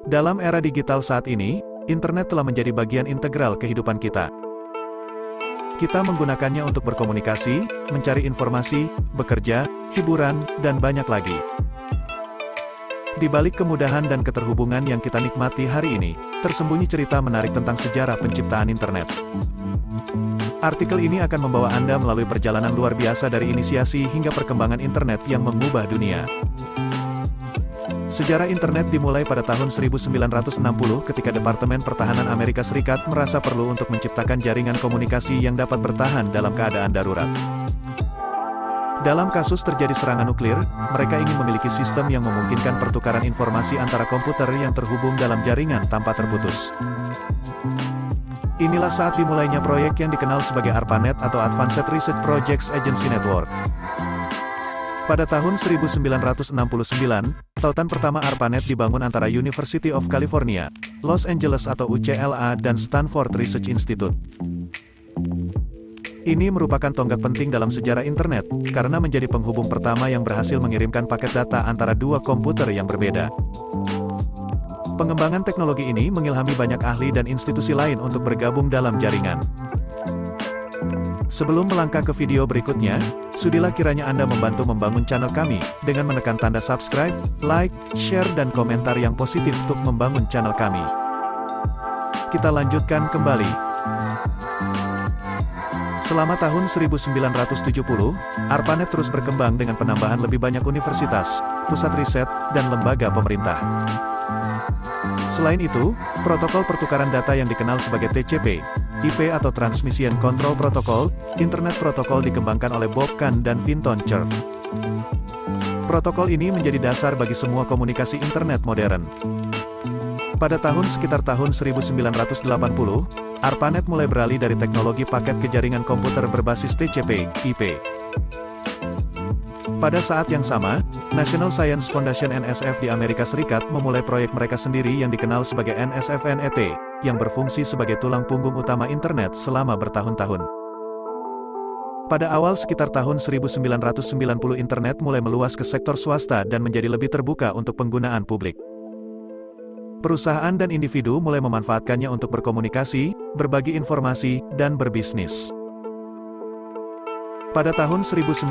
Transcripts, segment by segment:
Dalam era digital saat ini, internet telah menjadi bagian integral kehidupan kita. Kita menggunakannya untuk berkomunikasi, mencari informasi, bekerja, hiburan, dan banyak lagi. Di balik kemudahan dan keterhubungan yang kita nikmati hari ini, tersembunyi cerita menarik tentang sejarah penciptaan internet. Artikel ini akan membawa Anda melalui perjalanan luar biasa dari inisiasi hingga perkembangan internet yang mengubah dunia. Sejarah internet dimulai pada tahun 1960 ketika Departemen Pertahanan Amerika Serikat merasa perlu untuk menciptakan jaringan komunikasi yang dapat bertahan dalam keadaan darurat. Dalam kasus terjadi serangan nuklir, mereka ingin memiliki sistem yang memungkinkan pertukaran informasi antara komputer yang terhubung dalam jaringan tanpa terputus. Inilah saat dimulainya proyek yang dikenal sebagai ARPANET atau Advanced Research Projects Agency Network. Pada tahun 1969, tautan pertama ARPANET dibangun antara University of California, Los Angeles atau UCLA dan Stanford Research Institute. Ini merupakan tonggak penting dalam sejarah internet, karena menjadi penghubung pertama yang berhasil mengirimkan paket data antara dua komputer yang berbeda. Pengembangan teknologi ini mengilhami banyak ahli dan institusi lain untuk bergabung dalam jaringan. Sebelum melangkah ke video berikutnya, sudilah kiranya Anda membantu membangun channel kami, dengan menekan tanda subscribe, like, share dan komentar yang positif untuk membangun channel kami. Kita lanjutkan kembali. Selama tahun 1970, ARPANET terus berkembang dengan penambahan lebih banyak universitas, pusat riset, dan lembaga pemerintah. Selain itu, protokol pertukaran data yang dikenal sebagai TCP, IP atau Transmission Control Protocol, Internet Protocol dikembangkan oleh Bob Kahn dan Vinton Cerf. Protokol ini menjadi dasar bagi semua komunikasi internet modern. Pada sekitar tahun 1980, ARPANET mulai beralih dari teknologi paket ke jaringan komputer berbasis TCP, IP. Pada saat yang sama, National Science Foundation NSF di Amerika Serikat memulai proyek mereka sendiri yang dikenal sebagai NSF-NET, yang berfungsi sebagai tulang punggung utama internet selama bertahun-tahun. Pada awal sekitar tahun 1990 internet mulai meluas ke sektor swasta dan menjadi lebih terbuka untuk penggunaan publik. Perusahaan dan individu mulai memanfaatkannya untuk berkomunikasi, berbagi informasi, dan berbisnis. Pada tahun 1991,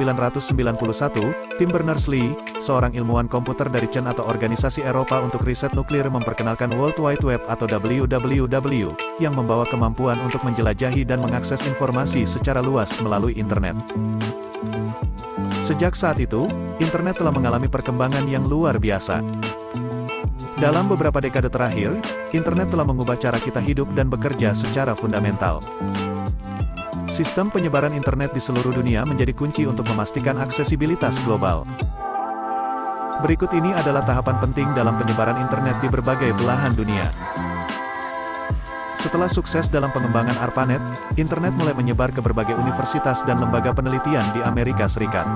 Tim Berners-Lee, seorang ilmuwan komputer dari CERN atau Organisasi Eropa untuk Riset Nuklir memperkenalkan World Wide Web atau WWW, yang membawa kemampuan untuk menjelajahi dan mengakses informasi secara luas melalui internet. Sejak saat itu, internet telah mengalami perkembangan yang luar biasa. Dalam beberapa dekade terakhir, internet telah mengubah cara kita hidup dan bekerja secara fundamental. Sistem penyebaran internet di seluruh dunia menjadi kunci untuk memastikan aksesibilitas global. Berikut ini adalah tahapan penting dalam penyebaran internet di berbagai belahan dunia. Setelah sukses dalam pengembangan ARPANET, internet mulai menyebar ke berbagai universitas dan lembaga penelitian di Amerika Serikat.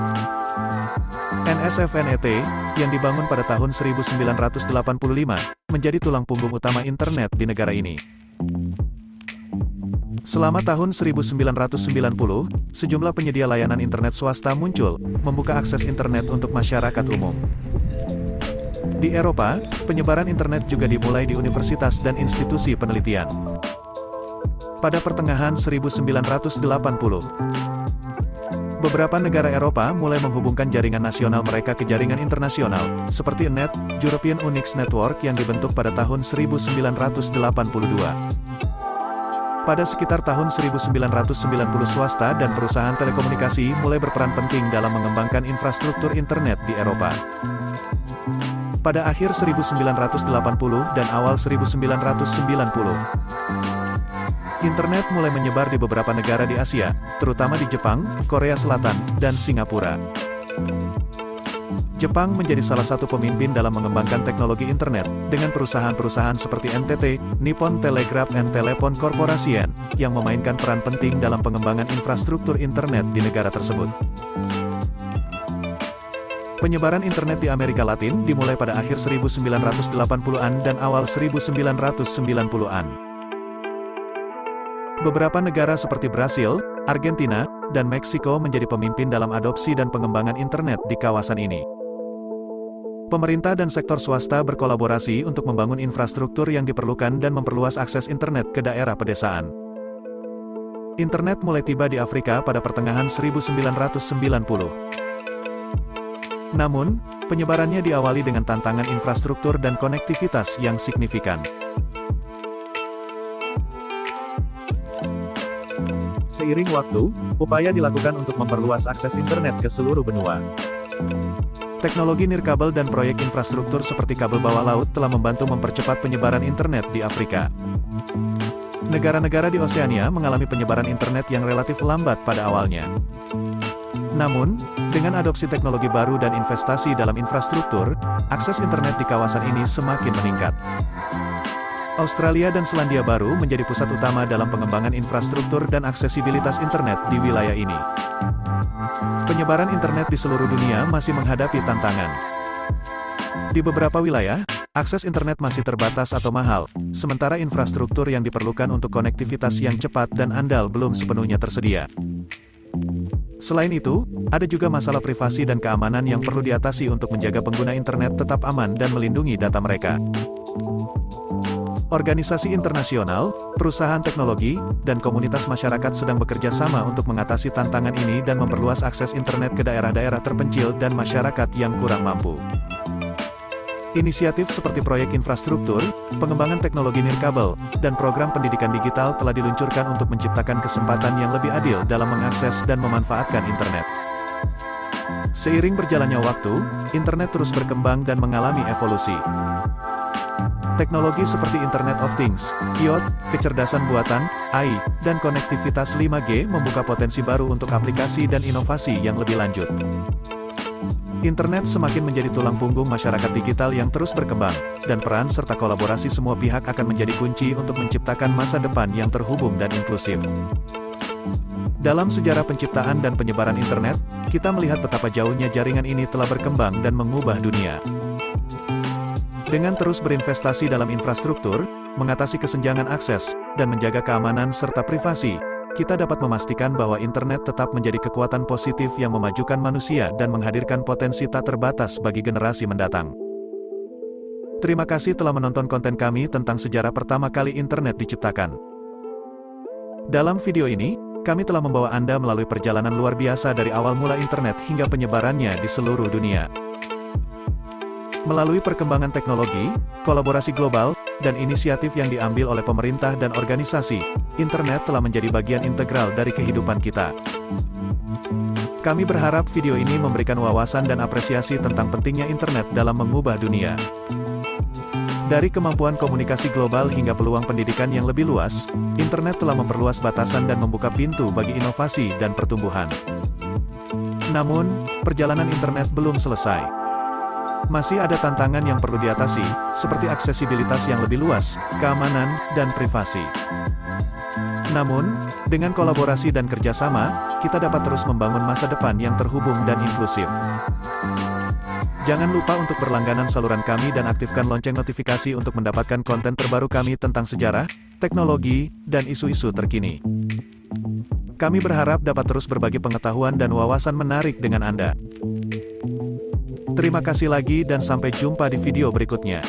NSF-NET, yang dibangun pada tahun 1985, menjadi tulang punggung utama internet di negara ini. Selama tahun 1990, sejumlah penyedia layanan internet swasta muncul, membuka akses internet untuk masyarakat umum. Di Eropa, penyebaran internet juga dimulai di universitas dan institusi penelitian. Pada pertengahan 1980, beberapa negara Eropa mulai menghubungkan jaringan nasional mereka ke jaringan internasional, seperti ENET, European Unix Network yang dibentuk pada tahun 1982. Pada sekitar tahun 1990 swasta dan perusahaan telekomunikasi mulai berperan penting dalam mengembangkan infrastruktur internet di Eropa. Pada akhir 1980 dan awal 1990, internet mulai menyebar di beberapa negara di Asia, terutama di Jepang, Korea Selatan, dan Singapura. Jepang menjadi salah satu pemimpin dalam mengembangkan teknologi internet, dengan perusahaan-perusahaan seperti NTT, Nippon Telegraph and Telephone Corporation, yang memainkan peran penting dalam pengembangan infrastruktur internet di negara tersebut. Penyebaran internet di Amerika Latin dimulai pada akhir 1980-an dan awal 1990-an. Beberapa negara seperti Brasil, Argentina, dan Meksiko menjadi pemimpin dalam adopsi dan pengembangan internet di kawasan ini. Pemerintah dan sektor swasta berkolaborasi untuk membangun infrastruktur yang diperlukan dan memperluas akses internet ke daerah pedesaan. Internet mulai tiba di Afrika pada pertengahan 1990. Namun, penyebarannya diawali dengan tantangan infrastruktur dan konektivitas yang signifikan. Seiring waktu, upaya dilakukan untuk memperluas akses internet ke seluruh benua. Teknologi nirkabel dan proyek infrastruktur seperti kabel bawah laut telah membantu mempercepat penyebaran internet di Afrika. Negara-negara di Oseania mengalami penyebaran internet yang relatif lambat pada awalnya. Namun, dengan adopsi teknologi baru dan investasi dalam infrastruktur, akses internet di kawasan ini semakin meningkat. Australia dan Selandia Baru menjadi pusat utama dalam pengembangan infrastruktur dan aksesibilitas internet di wilayah ini. Penyebaran internet di seluruh dunia masih menghadapi tantangan. Di beberapa wilayah, akses internet masih terbatas atau mahal, sementara infrastruktur yang diperlukan untuk konektivitas yang cepat dan andal belum sepenuhnya tersedia. Selain itu, ada juga masalah privasi dan keamanan yang perlu diatasi untuk menjaga pengguna internet tetap aman dan melindungi data mereka. Organisasi internasional, perusahaan teknologi, dan komunitas masyarakat sedang bekerja sama untuk mengatasi tantangan ini dan memperluas akses internet ke daerah-daerah terpencil dan masyarakat yang kurang mampu. Inisiatif seperti proyek infrastruktur, pengembangan teknologi nirkabel, dan program pendidikan digital telah diluncurkan untuk menciptakan kesempatan yang lebih adil dalam mengakses dan memanfaatkan internet. Seiring berjalannya waktu, internet terus berkembang dan mengalami evolusi. Teknologi seperti Internet of Things, IoT, kecerdasan buatan, AI, dan konektivitas 5G membuka potensi baru untuk aplikasi dan inovasi yang lebih lanjut. Internet semakin menjadi tulang punggung masyarakat digital yang terus berkembang, dan peran serta kolaborasi semua pihak akan menjadi kunci untuk menciptakan masa depan yang terhubung dan inklusif. Dalam sejarah penciptaan dan penyebaran internet, kita melihat betapa jauhnya jaringan ini telah berkembang dan mengubah dunia. Dengan terus berinvestasi dalam infrastruktur, mengatasi kesenjangan akses, dan menjaga keamanan serta privasi, kita dapat memastikan bahwa internet tetap menjadi kekuatan positif yang memajukan manusia dan menghadirkan potensi tak terbatas bagi generasi mendatang. Terima kasih telah menonton konten kami tentang sejarah pertama kali internet diciptakan. Dalam video ini, kami telah membawa Anda melalui perjalanan luar biasa dari awal mula internet hingga penyebarannya di seluruh dunia. Melalui perkembangan teknologi, kolaborasi global, dan inisiatif yang diambil oleh pemerintah dan organisasi, internet telah menjadi bagian integral dari kehidupan kita. Kami berharap video ini memberikan wawasan dan apresiasi tentang pentingnya internet dalam mengubah dunia. Dari kemampuan komunikasi global hingga peluang pendidikan yang lebih luas, internet telah memperluas batasan dan membuka pintu bagi inovasi dan pertumbuhan. Namun, perjalanan internet belum selesai. Masih ada tantangan yang perlu diatasi, seperti aksesibilitas yang lebih luas, keamanan, dan privasi. Namun, dengan kolaborasi dan kerjasama, kita dapat terus membangun masa depan yang terhubung dan inklusif. Jangan lupa untuk berlangganan saluran kami dan aktifkan lonceng notifikasi untuk mendapatkan konten terbaru kami tentang sejarah, teknologi, dan isu-isu terkini. Kami berharap dapat terus berbagi pengetahuan dan wawasan menarik dengan Anda. Terima kasih lagi dan sampai jumpa di video berikutnya.